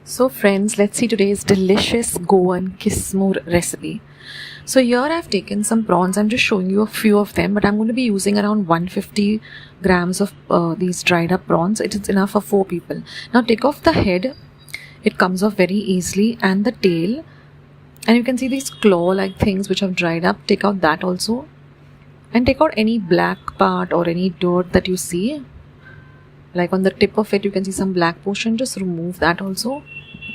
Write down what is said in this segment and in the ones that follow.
So friends, let's see today's delicious Goan Kismur recipe. So here I've taken some prawns. I'm just showing you a few of them, but I'm going to be using around 150 grams of these dried up prawns. It is enough for 4 people. Now take off the head. It comes off very easily, and the tail. And you can see these claw-like things which have dried up. Take out that also. And take out any black part or any dirt that you see. Like on the tip of it, you can see some black portion. Just remove that also.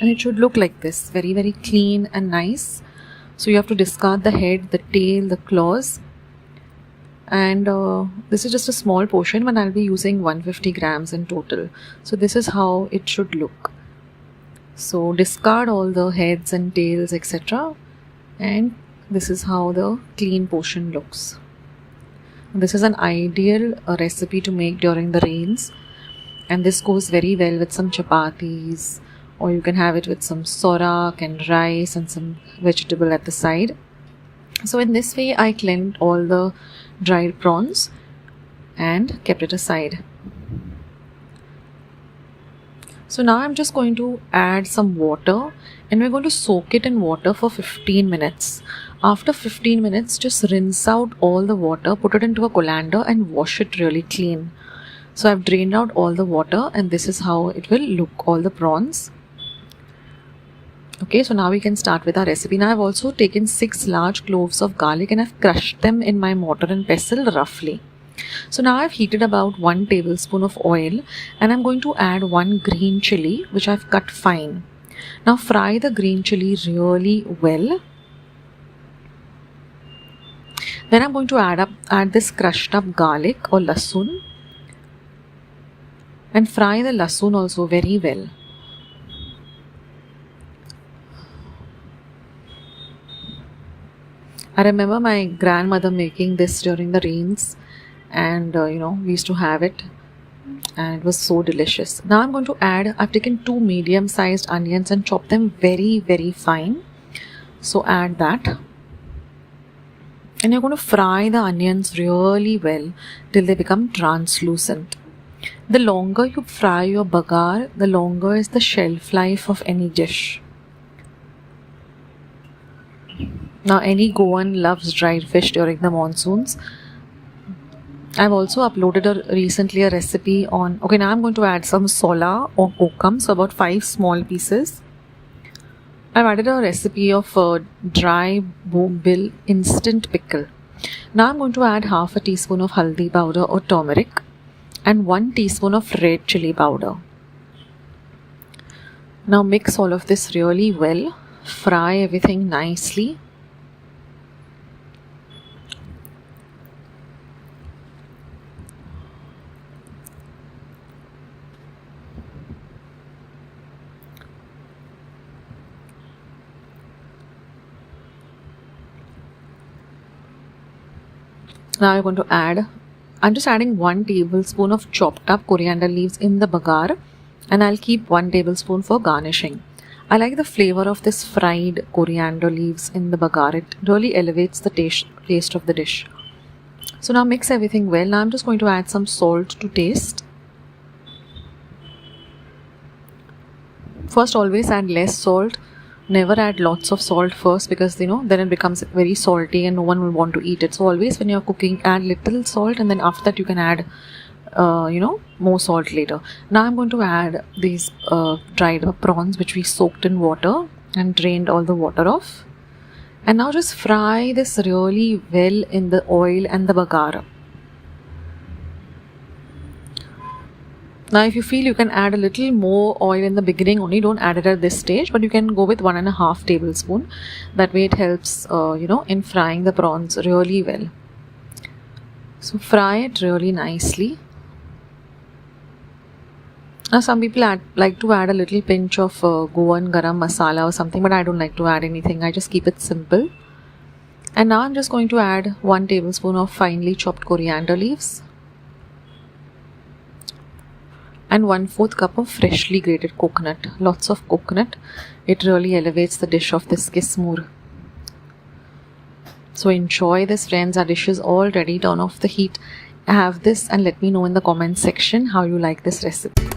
And it should look like this. Very, very clean and nice. So you have to discard the head, the tail, the claws. And this is just a small portion, but I'll be using 150 grams in total. So this is how it should look. So discard all the heads and tails, etc. And this is how the clean portion looks. This is an ideal recipe to make during the rains. And this goes very well with some chapatis, or you can have it with some sorak and rice and some vegetable at the side. So in this way, I cleaned all the dried prawns and kept it aside. So now I'm just going to add some water, and we're going to soak it in water for 15 minutes. After 15 minutes, just rinse out all the water, put it into a colander and wash it really clean. So I've drained out all the water, and this is how it will look, all the prawns. Okay, so now we can start with our recipe. Now I've also taken 6 large cloves of garlic and I've crushed them in my mortar and pestle roughly. So now I've heated about 1 tablespoon of oil, and I'm going to add 1 green chilli which I've cut fine. Now fry the green chilli really well. Then I'm going to add this crushed up garlic or lasun. And fry the lasun also very well. I remember my grandmother making this during the rains, and we used to have it, and it was so delicious. Now I'm going to I've taken 2 medium-sized onions and chopped them very, very fine. So add that. And you're going to fry the onions really well till they become translucent. The longer you fry your bagar, the longer is the shelf life of any dish. Now any Goan loves dried fish during the monsoons. I've also uploaded recently a recipe on... Okay, now I'm going to add some sola or kokum, so about 5 small pieces. I've added a recipe of dry bill instant pickle. Now I'm going to add half a teaspoon of haldi powder or turmeric and 1 teaspoon of red chilli powder. Now mix all of this really well. Fry everything nicely. Now I'm going to I'm just adding 1 tablespoon of chopped up coriander leaves in the bagar, and I'll keep 1 tablespoon for garnishing. I like the flavor of this fried coriander leaves in the bagar. It really elevates the taste of the dish. So now mix everything well. Now I'm just going to add some salt to taste. First, always add less salt. Never add lots of salt first, because then it becomes very salty and no one will want to eat it. So always when you're cooking, add little salt, and then after that you can add more salt later. Now I'm going to add these dried up prawns which we soaked in water and drained all the water off. And now just fry this really well in the oil and the bagar. Now if you feel you can add a little more oil in the beginning only, don't add it at this stage, but you can go with 1.5 tablespoon. That way it helps in frying the prawns really well. So fry it really nicely. Now some people like to add a little pinch of Goan garam masala or something, but I don't like to add anything. I just keep it simple. And now I'm just going to add 1 tablespoon of finely chopped coriander leaves and 1/4 cup of freshly grated coconut. Lots of coconut. It really elevates the dish of this Kismur. So enjoy this, friends. Our dish is all ready. Turn off the heat. Have this and let me know in the comment section how you like this recipe.